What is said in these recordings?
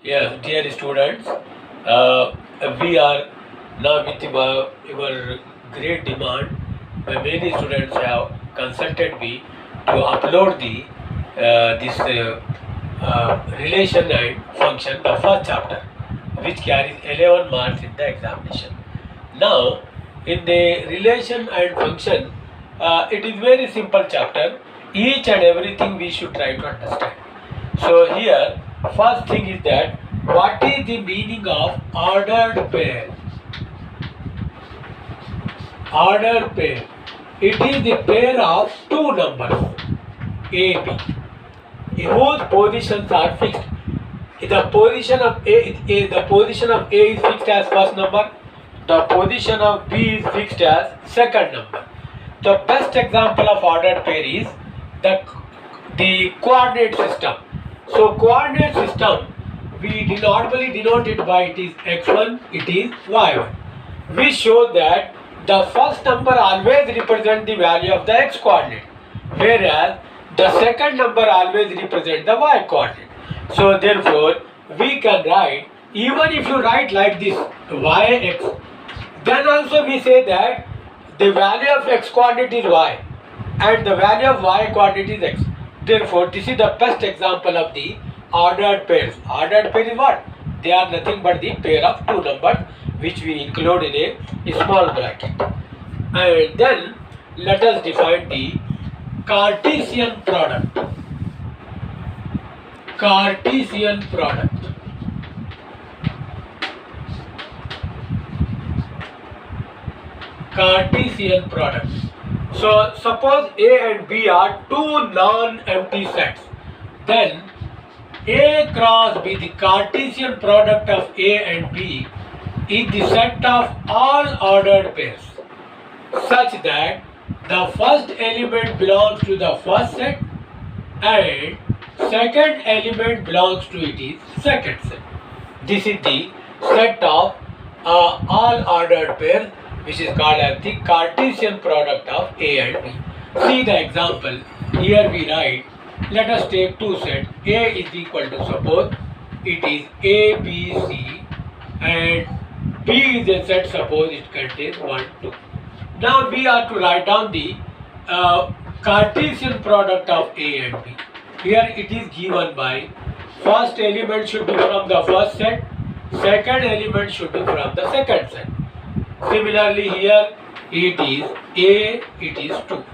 Yes, dear students, uh, we are now with your great demand. Many students have consulted me to upload the this relation and function, the first chapter, which carries 11 marks in the examination. Now, in the relation and function, it is very simple chapter. Each and everything we should try to understand. So here, first thing is that what is the meaning of ordered pair? Ordered pair. It is the pair of two numbers A, B, whose positions are fixed. The position of the position of A is fixed as first number. The position of B is fixed as second number. The best example of ordered pair is the coordinate system. So coordinate system, we normally denote it by it is x1, it is y1. We show that the first number always represents the value of the x coordinate, whereas the second number always represents the y coordinate. So therefore, we can write, even if you write like this, yx, then also we say that the value of x coordinate is y and the value of y coordinate is x. Therefore, this is the best example of the ordered pairs. Ordered pair is what? They are nothing but the pair of two numbers which we include in a small bracket. And then let us define the Cartesian product. Cartesian product. Cartesian product. So suppose A and B are two non-empty sets. Then A cross B, the Cartesian product of A and B, is the set of all ordered pairs such that the first element belongs to the first set and second element belongs to its second set. This is the set of all ordered pairs, which is called as the Cartesian product of A and B. See the example. Here we write, let us take two sets. A is equal to, suppose it is A, B, C, and B is a set, suppose it contains 1, 2. Now we are to write down the Cartesian product of A and B. Here it is given by first element should be from the first set, second element should be from the second set. Similarly here it is A, it is 2.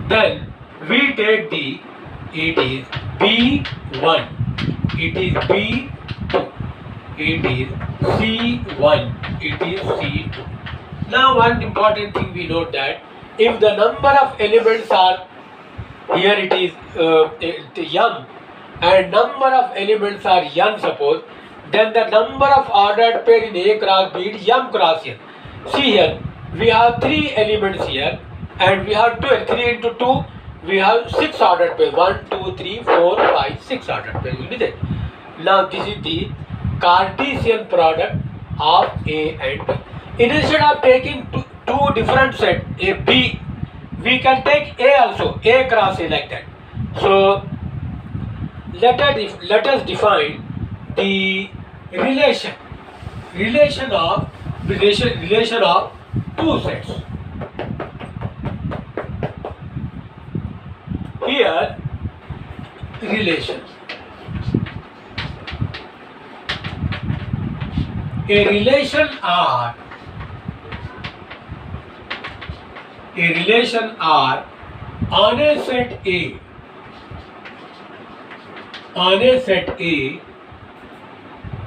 Then we take the, it is B1, it is B2, it is C1, it is C2. Now one important thing we note that if the number of elements are, here it is m, and number of elements are n, suppose, then the number of ordered pair in A cross B is m cross n. See here, we have 3 elements here and we have 3 into 2, we have 6 ordered pairs. 1, 2, 3, 4, 5, 6 ordered pairs will be there. Now this is the Cartesian product of A and B. Instead of taking two different sets, A, B, we can take A also, A cross A like that. So let us define the relation of two sets. Here relation. A relation R on a set A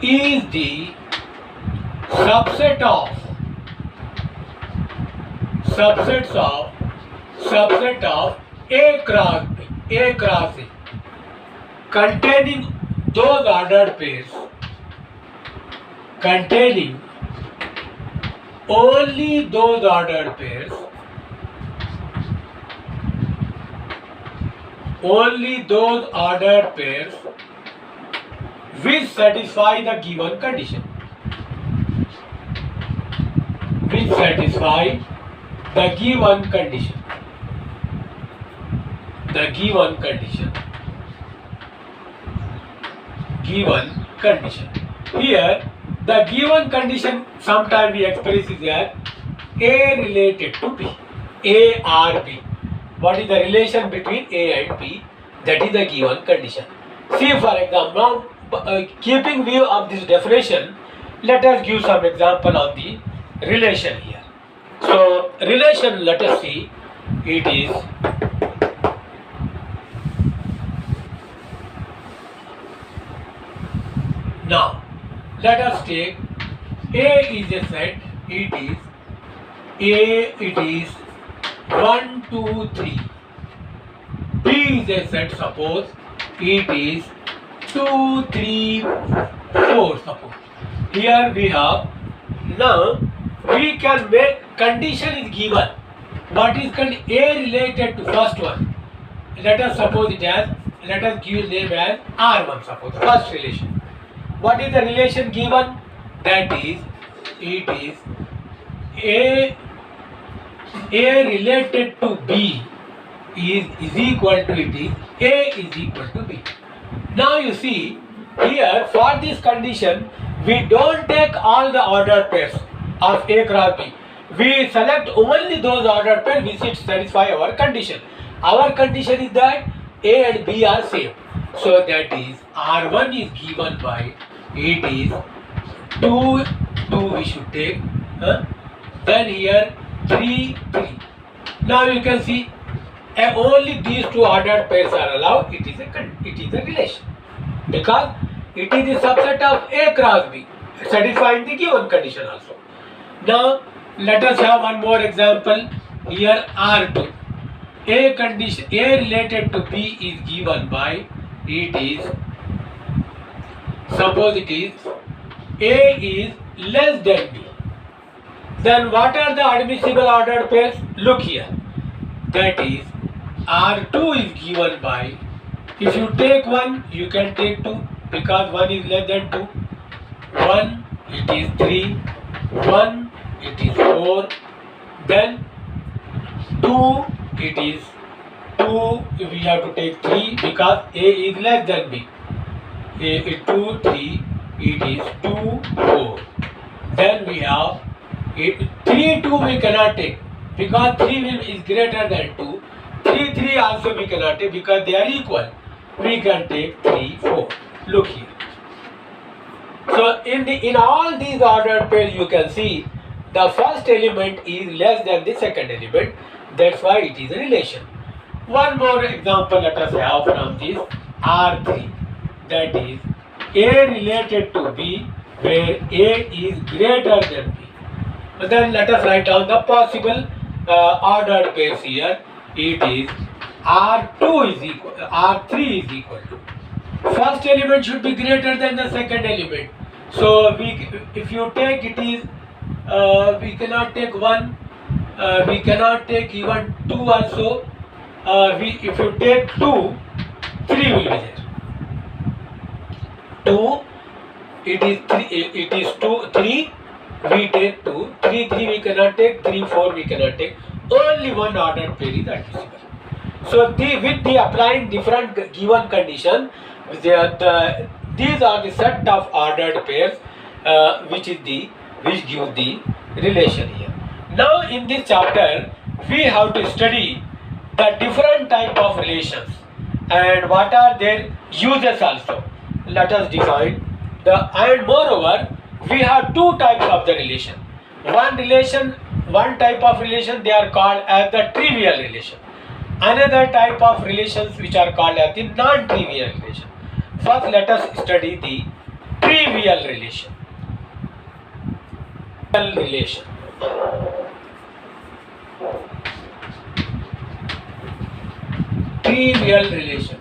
is the subset of A cross A, containing those ordered pairs, containing only those ordered pairs which satisfy the given condition. The given condition. Here, the given condition sometimes we express is as A related to B, A or B. What is the relation between A and B? That is the given condition. See, for example, now keeping view of this definition, let us give some example on the relation here. So, relation, let us see, it is now. Let us take A is a set, it is 1, 2, 3. B is a set, suppose it is 2, 3, 4, suppose. Here we have, now we can make condition is given. What is A related to first one? Let us suppose it as, let us give name as R1, suppose, first relation. What is the relation given? That is, it is A related to B is equal to, it is A is equal to B. Now you see, here for this condition, we don't take all the ordered pairs of A cross B. We select only those ordered pairs which satisfy our condition. Our condition is that A and B are same. So that is R1 is given by, it is 2, 2 we should take, then here 3, 3. Now you can see only these two ordered pairs are allowed. It is a relation because it is a subset of A cross B, satisfying the given condition also. Now let us have one more example. Here R2, A condition, A related to B is given by, it is, suppose it is A is less than B. Then what are the admissible ordered pairs? Look here. That is R2 is given by, if you take 1, you can take 2 because 1 is less than 2. 1, it is 3. 1, it is 4. Then 2, it is 2. We have to take 3 because A is less than B. A is 2, 3. It is 2, 4. Then we have 3, 2 we cannot take because 3 is greater than 2. 3, 3 also we cannot take because they are equal. We can take 3, 4. Look here. So in all these ordered pairs you can see the first element is less than the second element. That's why it is a relation. One more example let us have from this R3. That is A related to B where A is greater than B. But then let us write down the possible ordered pairs here. It is R2 is equal, R3 is equal to. First element should be greater than the second element. So if you take it is, we cannot take 1, we cannot take even 2 also. If you take 2, 3 will be there. 2, it is 3, it is 2, 3, we take 2, 3, 3 we cannot take, 3, 4 we cannot take. Only one ordered pair is admissible. So with the applying different given condition, these are the set of ordered pairs which gives the relation here. Now in this chapter we have to study the different type of relations and what are their uses also. Let us define and moreover we have two types of the relation. One type of relation they are called as the trivial relation. Another type of relations which are called as the non-trivial relation. First let us study the trivial relation. Trivial relation.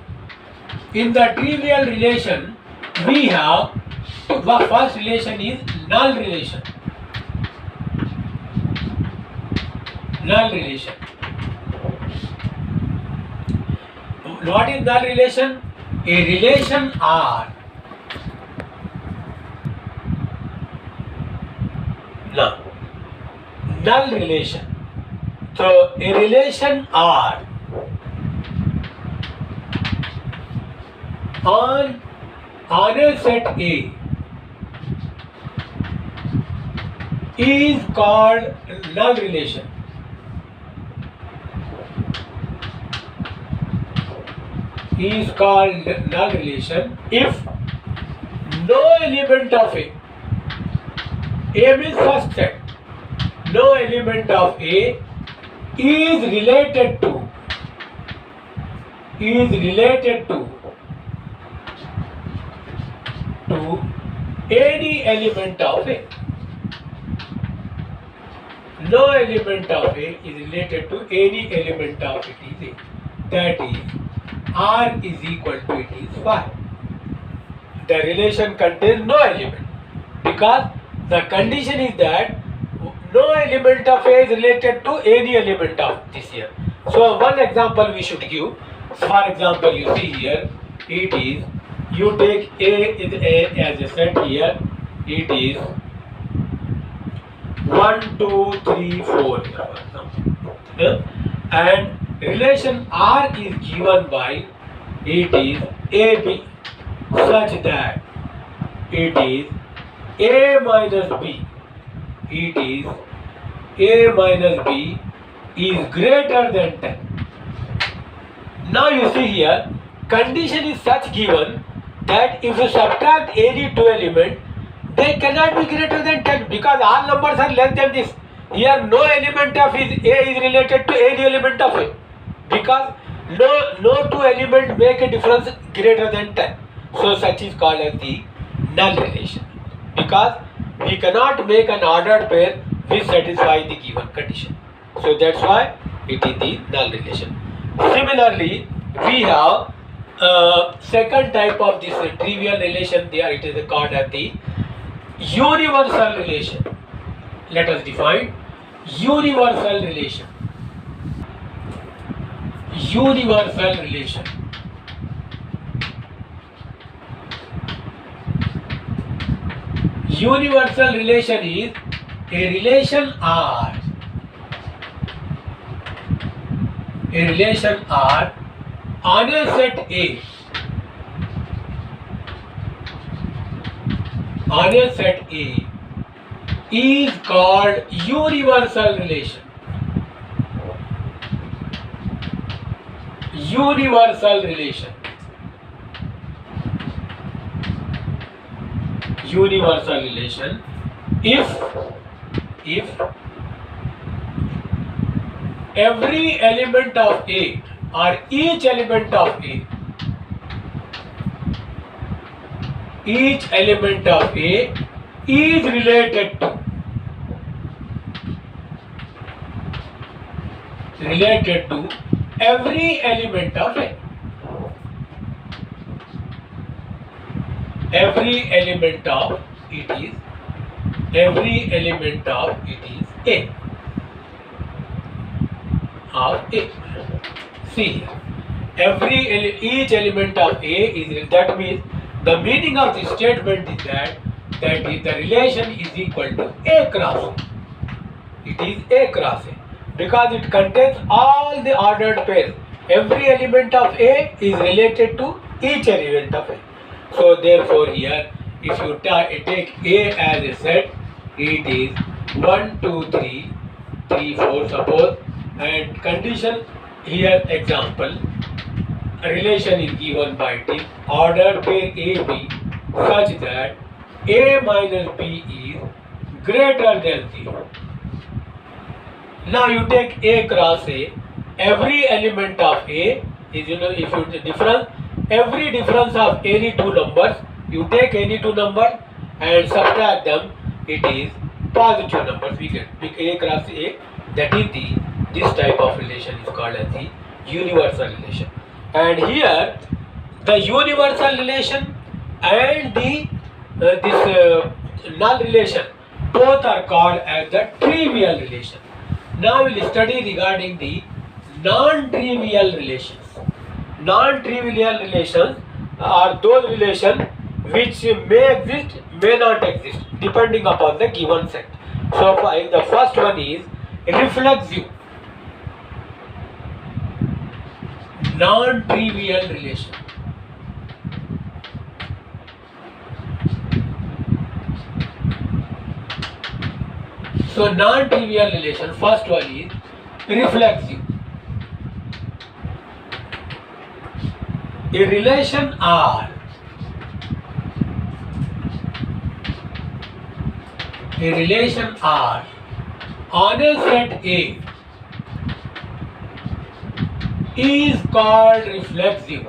In the trivial relation we have, first relation is null relation. Null relation. What is null relation? A relation R. Now, null relation. So, a relation R on on a set A is called null relation. Is called null relation if no element of A means first set, no element of A is related to any element of A. No element of A is related to any element of it is A. That is, R is equal to it is phi. The relation contains no element because the condition is that no element of A is related to any element of this here. So one example we should give. For example, you see here, it is, you take A as a set here, it is 1, 2, 3, 4 here for example. And relation R is given by, it is AB such that it is A minus B. It is A minus B is greater than 10. Now you see here, condition is such given that if you subtract any two element, they cannot be greater than 10 because all numbers are less than this. Here no element of A is related to any element of A because no two elements make a difference greater than 10. So such is called as the null relation because we cannot make an ordered pair which satisfies the given condition. So that's why it is the null relation. Similarly, we have second type of this trivial relation. There it is called as the universal relation. Let us define universal relation. Universal relation. Universal relation is a relation R. A relation R on a set A. On a set A is called universal relation. Universal relation. Universal relation if every element of A or each element of A is related to every element of A. Every element of it is A. Of A. See, each element of A is, that means the meaning of this statement is that the relation is equal to A cross A. It is A cross A because it contains all the ordered pairs. Every element of A is related to each element of A. So therefore here, if you take A as a set, it is 1, 2, 3, 4 suppose, and condition here example, a relation is given by the ordered pair AB such that A minus B is greater than 0. Now you take A cross A, every element of A is, if you difference, every difference of any two numbers, you take any two numbers and subtract them, it is positive numbers. We get A cross A, that is this type of relation is called as the universal relation. And here the universal relation and the null relation both are called as the trivial relation. Now we will study regarding the non-trivial relations. Non-trivial relations are those relations which may exist, may not exist, depending upon the given set. So the first one is reflexive. Non-trivial relation. So non-trivial relation, first one is reflexive. A relation R, on a set A is called reflexive.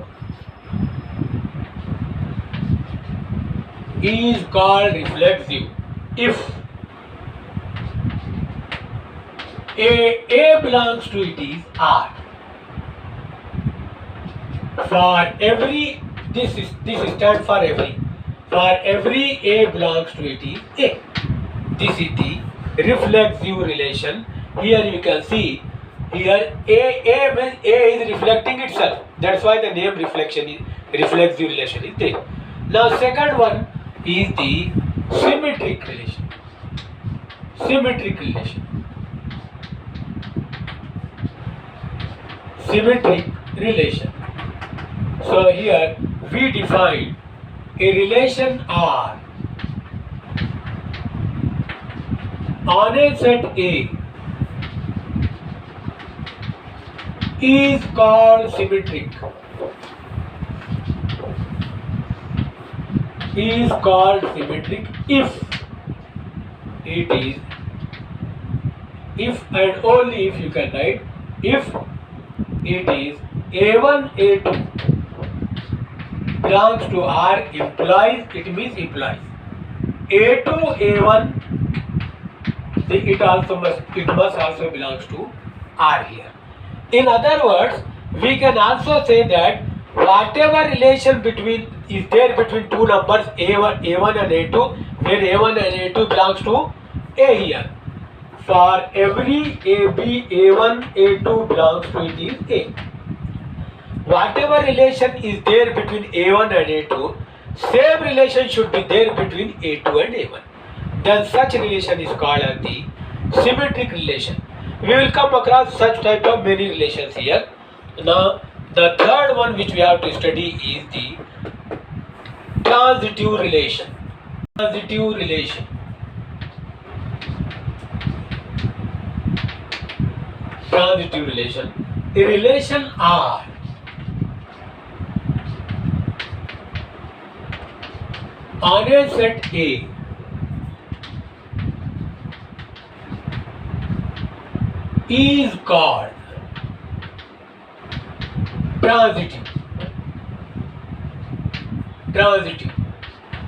If A belongs to it is R. For every, this stands for every. For every A belongs to it is A. This is the reflexive relation. Here you can see, here A means A is reflecting itself. That's why the name reflexive relation is there. Now second one is the symmetric relation. Symmetric relation. So here we define a relation R on a set A is called symmetric. If it is, if and only if you can write, if it is A1, A2 belongs to R, implies A2, A1, it must also belongs to R here. In other words, we can also say that whatever relation is there between two numbers A1 and A2, where A1 and A2 belongs to A here. For every AB, A1, A2 belongs to it is A. Whatever relation is there between A1 and A2, same relation should be there between A2 and A1. Then such relation is called as the symmetric relation. We will come across such type of many relations here. Now the third one which we have to study is the transitive relation. A relation R on a set A is called transitive.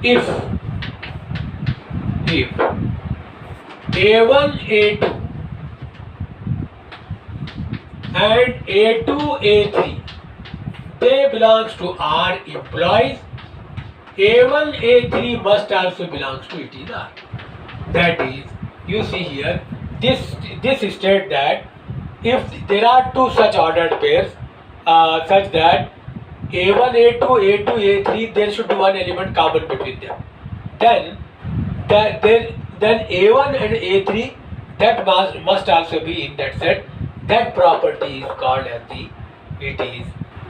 If A1, A2 and A2, A3 they belongs to R, implies A1, A3 must also belongs to it is R. That is, you see here, this state that if there are two such ordered pairs, such that A1, A2, A3, there should be one element common between them. Then A1 and A3 that must also be in that set. That property is called as it is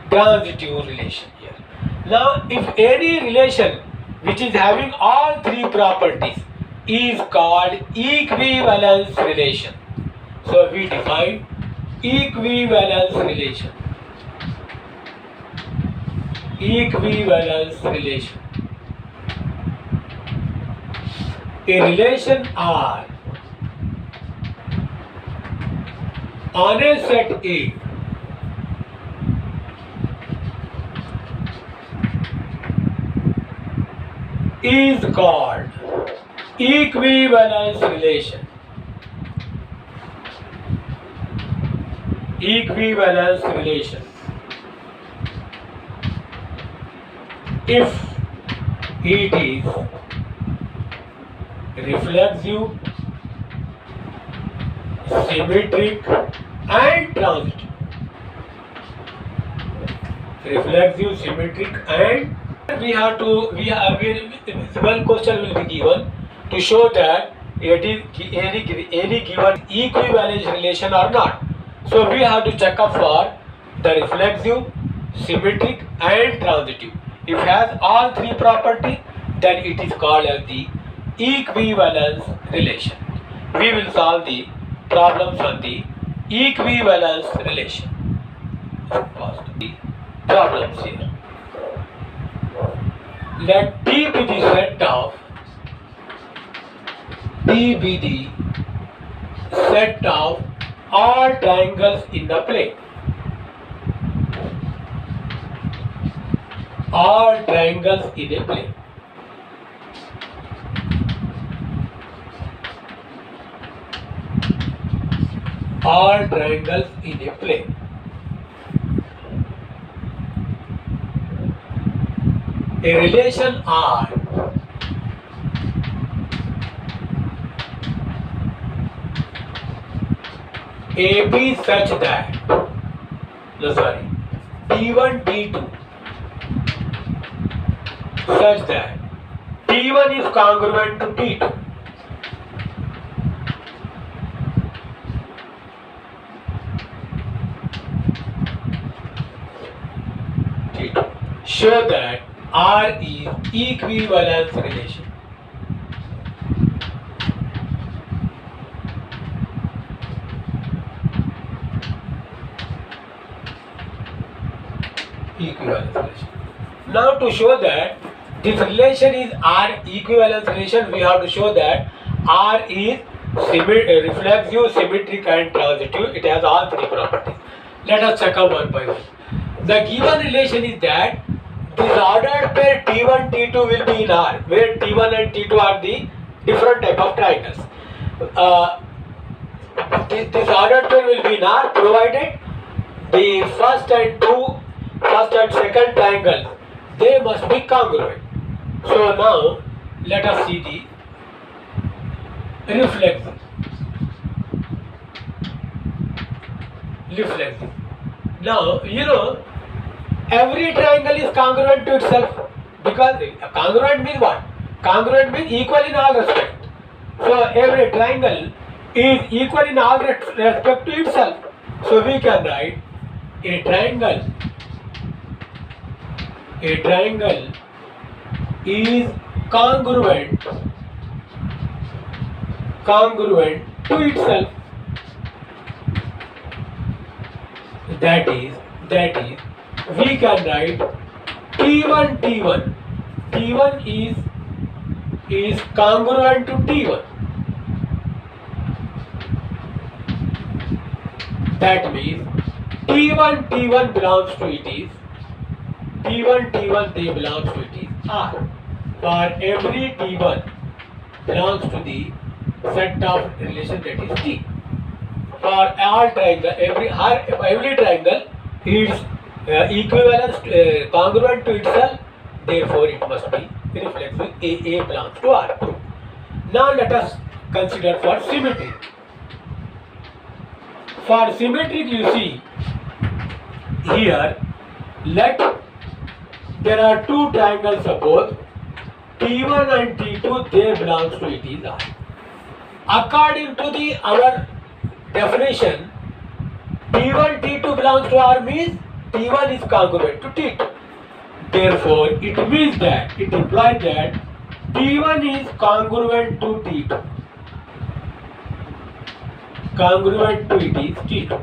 transitive relation here. Now, if any relation which is having all three properties is called equivalence relation. So we define equivalence relation. A relation R on a set A is called equivalence relation. If it is reflexive, symmetric and transitive. One question will be given to show that it is any given equivalence relation or not. So we have to check up for the reflexive, symmetric and transitive. If it has all three properties, then it is called as the equivalence relation. we will solve the problems on the equivalence relation. Pause the problems here. Let T be the set of all triangles in the plane. All triangles in a plane. All triangles in a plane. A relation R AB such that T1 T2 such that T1 is congruent to T2. Show that R is equivalence relation. Equivalence relation. Now to show that this relation is R equivalence relation, we have to show that R is reflexive, symmetric and transitive. It has all three properties. Let us check out one by one. The given relation is that this ordered pair T1, T2 will be in R, where T1 and T2 are the different type of triangles. This ordered pair will be in R provided the first and second triangles, they must be congruent. So now let us see the reflexive. Now you know every triangle is congruent to itself, because congruent means what? Congruent means equal in all respect. So every triangle is equal in all respect to itself. So we can write a triangle is congruent to itself. That is we can write T1 is congruent to T1. That means T1 belongs to it is T1 they belongs to it is R. For every T1 belongs to the set of relation that is T. For all triangle, every triangle is equivalence congruent to itself, therefore it must be reflexive. A belongs to R. Now let us consider for symmetry. For symmetric, you see here, there are two triangles, suppose T1 and T2, they belongs to it is R. According to our definition, T1 T2 belongs to R means T1 is congruent to T2. Therefore, it implies that T1 is congruent to T2. Congruent to it is T2.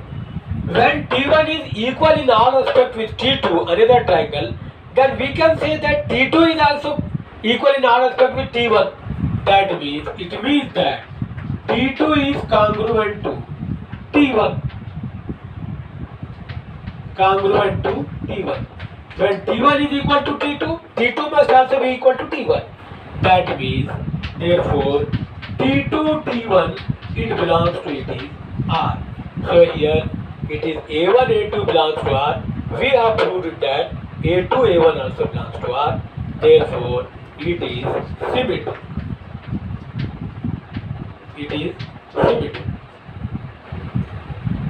When T1 is equal in all respect with T2, another triangle, then we can say that T2 is also equal in all respect with T1. That means, it means that T2 is congruent to T1. Congruent to T1. When T1 is equal to T2, T2 must also be equal to T1. That means, therefore, T2, T1, it belongs to it is R. So here, it is A1, A2 belongs to R. We have proved that A2, A1 also belongs to R. Therefore, it is symmetric. It is symmetric.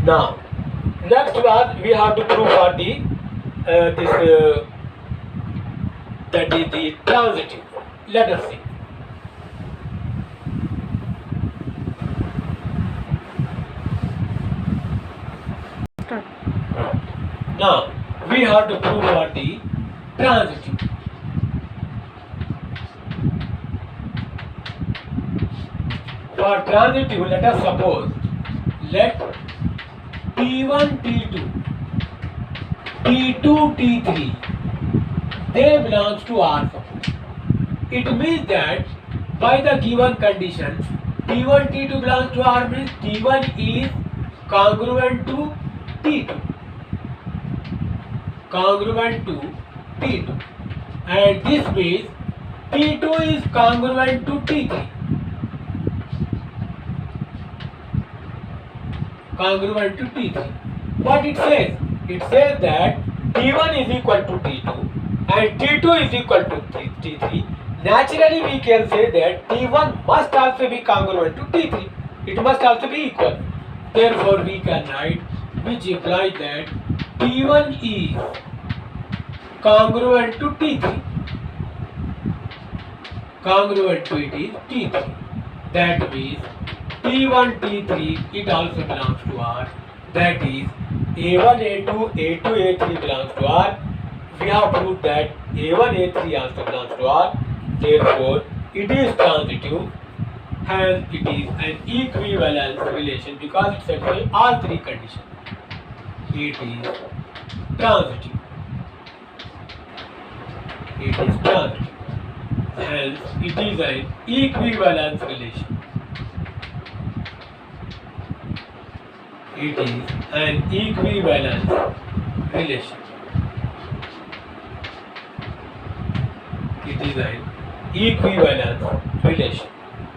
Now, next one we have to prove for the that is the transitive. Let us see. Now we have to prove for the transitive. For For transitive, let us suppose, let T1, T2, T2, T3, they belongs to R. It means that by the given condition, T1, T2 belongs to R means T1 is congruent to T2. Congruent to T2. And this means T2 is congruent to T3. Congruent to T3. What it says? It says that T1 is equal to T2 and T2 is equal to T3. Naturally, we can say that T1 must also be congruent to T3. It must also be equal. Therefore, we can write, which implies that T1 is congruent to T3. Congruent to it is T3. That means T1, T3, it also belongs to R. That is A1, A2, A2, A3 belongs to R. We have proved that A1, A3 also belongs to R. Therefore, it is transitive, hence it is an equivalence relation because it satisfies all three conditions. It is transitive. It is transitive. Hence, it is an equivalence relation. It is an equivalence relation. It is an equivalence relation.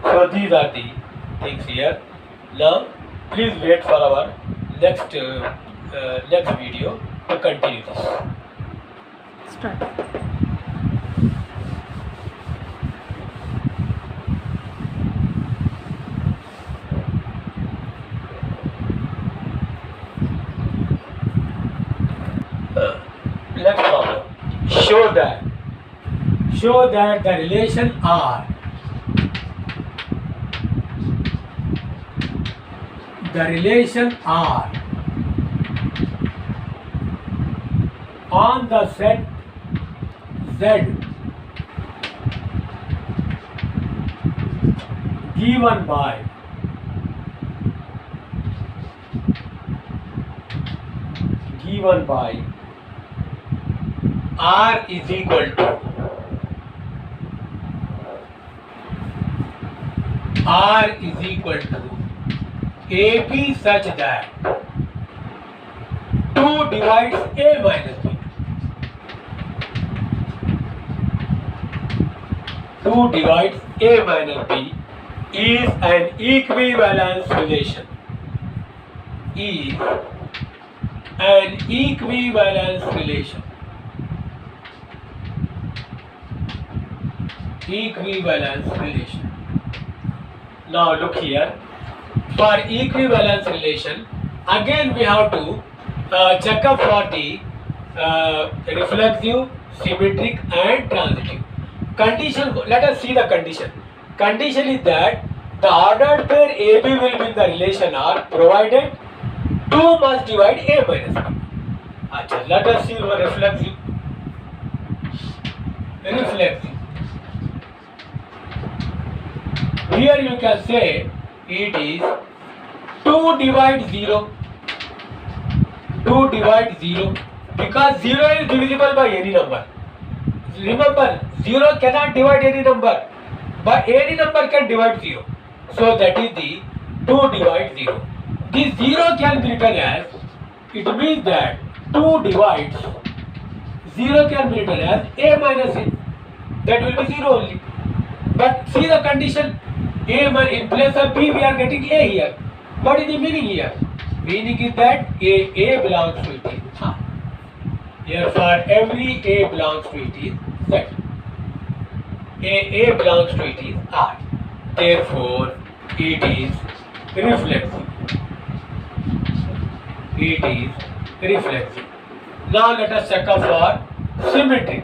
So these are the things here. Now, please wait for our next video to continue this. Start. Next problem. Show that the relation R, on the set Z given by R is equal to AB such that 2 divides A minus B. 2 divides A minus B is an equivalence relation. Is an equivalence relation. Equivalence relation. Now look here. For equivalence relation, again we have to check up for the reflexive, symmetric and transitive. Condition, let us see the condition. Condition is that the ordered pair AB will be in the relation R provided 2 must divide A minus B. Achha, let us see the reflexive. Here you can say it is 2 divide 0. 2 divide 0 because 0 is divisible by any number. Remember, 0 cannot divide any number, but any number can divide 0. So that is the 2 divide 0. This 0 can be written as, it means that 2 divides 0 can be written as A minus A. That will be 0 only. But see the condition. A in place of B we are getting A here. What is the meaning here? Meaning is that A belongs to it is R. Therefore, every A belongs to it is Z. A belongs to it is R. Therefore, it is reflexive. It is reflexive. Now let us check out for symmetry.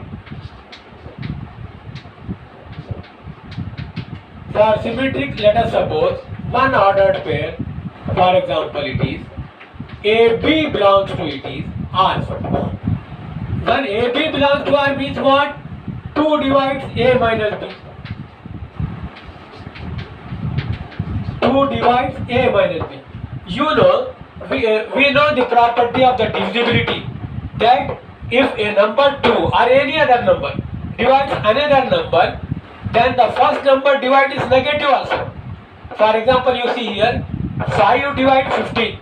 For symmetric, let us suppose one ordered pair. For example, it is AB belongs to it is R. When AB belongs to R means what? 2 divides A minus B. 2 2 divides A minus B. You know, we know the property of the divisibility, that if a number 2 or any other number divides another number, then the first number divide is negative also. For example, you see here 5 divide 15,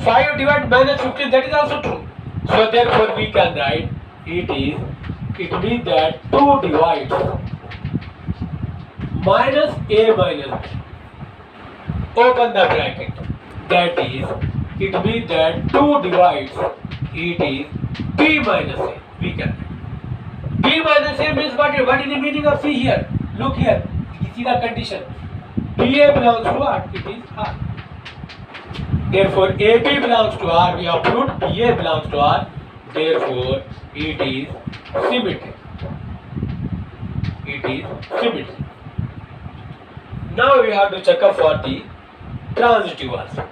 5 divide minus 15, that is also true. So therefore we can write it means that 2 divides minus A minus B. Open the bracket. That is, it means that 2 divides, it is B minus A. We can write. B minus A means what is the meaning of C here? Look here. See the condition. BA belongs to R. It is R. Therefore, AB belongs to R. We have proved BA belongs to R. Therefore, it is symmetry. It is symmetry. Now we have to check up for the transitive also.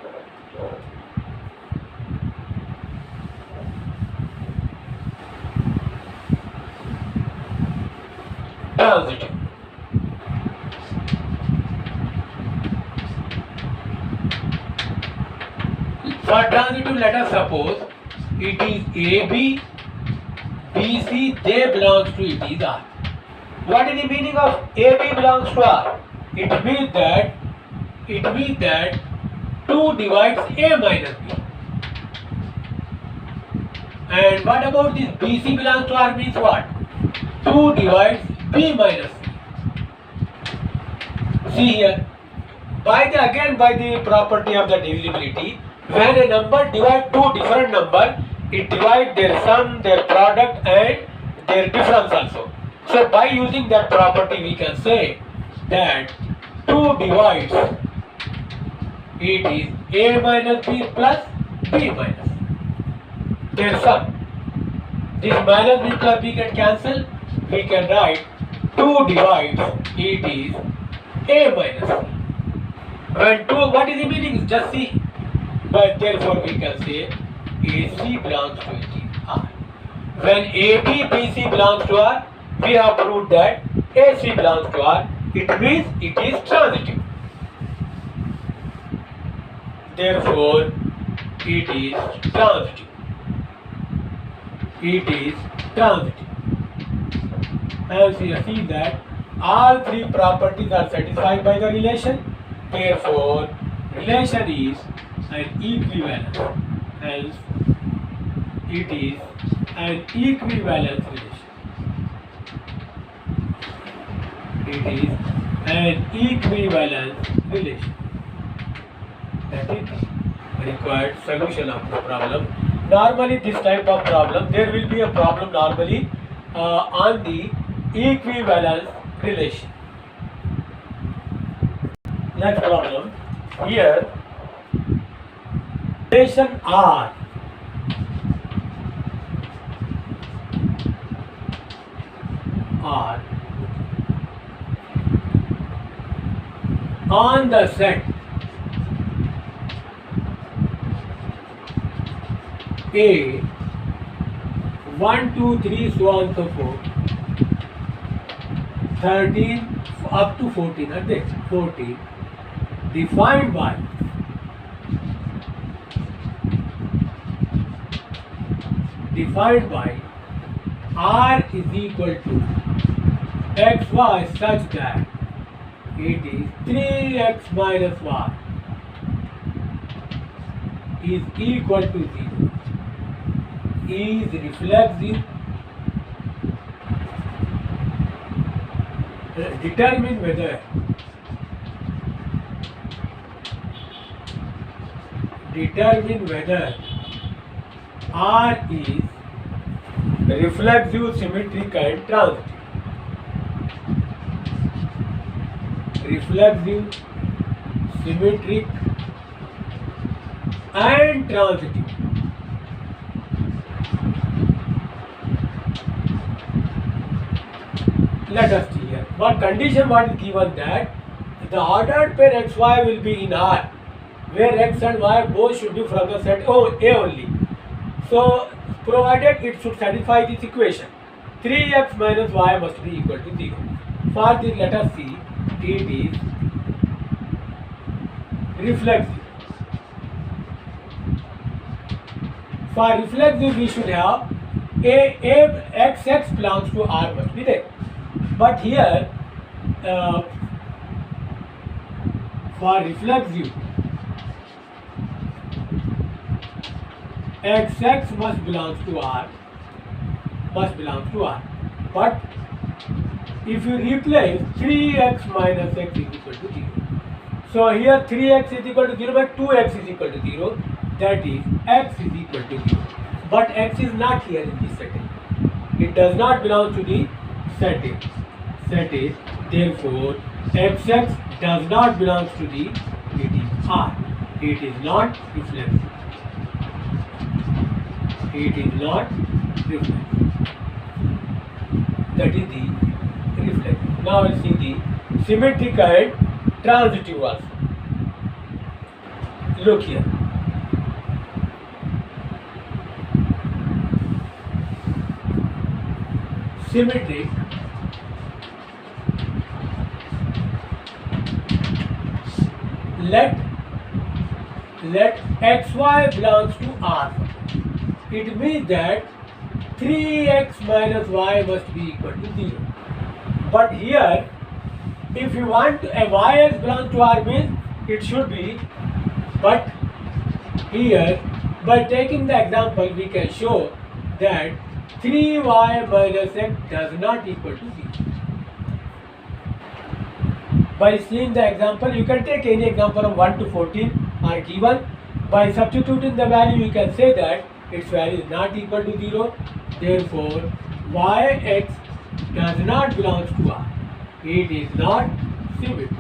Transitive. For transitive, let us suppose it is AB, BC, they belongs to it is R. What is the meaning of AB belongs to R? It means that 2 divides A minus B. And what about this BC belongs to R means what? 2 divides B minus C. See here, by the property of the divisibility, when a number divides two different numbers, it divides their sum, their product and their difference also. So by using that property we can say that 2 divides, it is A minus B plus B minus their sum. This minus B plus B can cancel. We can write 2 divides, it is A minus C. When 2, what is the meaning? Just see. But therefore we can say AC belongs to it is R. When AB, BC belongs to R, we have proved that AC belongs to R. It means it is transitive. Therefore, it is transitive. It is transitive. As we have seen that all three properties are satisfied by the relation. Therefore, relation is an equivalence. Hence, it is an equivalence relation. It is an equivalence relation. That is the required solution of the problem. Normally, this type of problem, there will be a problem normally on the equivalence relation. Next problem. Here, relation R on the set A 1, 2, 3, so on so forth, 13 up to 14 are there. 14 defined by R is equal to xy such that it is 3x minus y is equal to 0 is reflexive. Determine whether R is reflexive, symmetric and transitive. Reflexive, symmetric and transitive. Let us see here. What condition what is given that the ordered pair xy will be in R, where x and y both should be from the set A only. So, provided it should satisfy this equation, 3x minus y must be equal to 0. For this, let us see, it is reflexive. For reflexive, we should have XX belongs to R must be there. But here, for reflexive, XX must belong to R. But if you replace 3x minus x is equal to 0. So here 3x is equal to 0 but 2x is equal to 0. That is x is equal to 0. But x is not here in this setting. It does not belong to the setting. Therefore, xx does not belong to the it is R. It is not reflexive. That is the reflexive. Now we'll see the symmetric and transitive also. Look here. Symmetric let xy belongs to R. It means that 3x minus y must be equal to 0. But here, if you want a yx belongs to R means it should be, but here, by taking the example, we can show that 3y minus x does not equal to 0. By seeing the example, you can take any example of 1 to 14 are given. By substituting the value, you can say that its value is not equal to 0. Therefore, yx does not belong to R. It is not symmetric.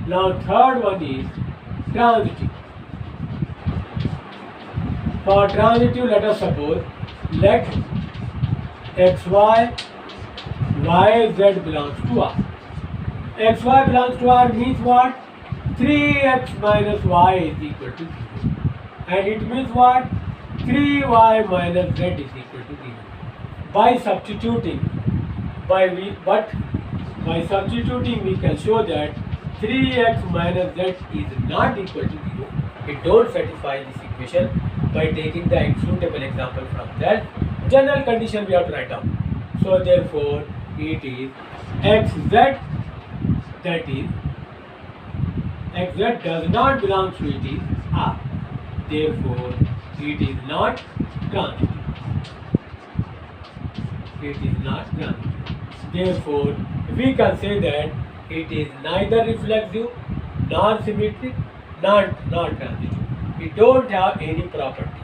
Now third one is transitive. For transitive, let us suppose let xy, yz belongs to R. Xy belongs to R means what? 3x minus y is equal to 0. And it means what? 3y minus z is equal to 0. By substituting, we can show that 3x minus z is not equal to 0. It don't satisfy this equation. By taking the suitable example from that general condition we have to write down. So therefore it is xz, that is xz does not belong to it is R. Therefore it is not transitive. Therefore we can say that it is neither reflexive nor symmetric nor transitive. It don't have any property.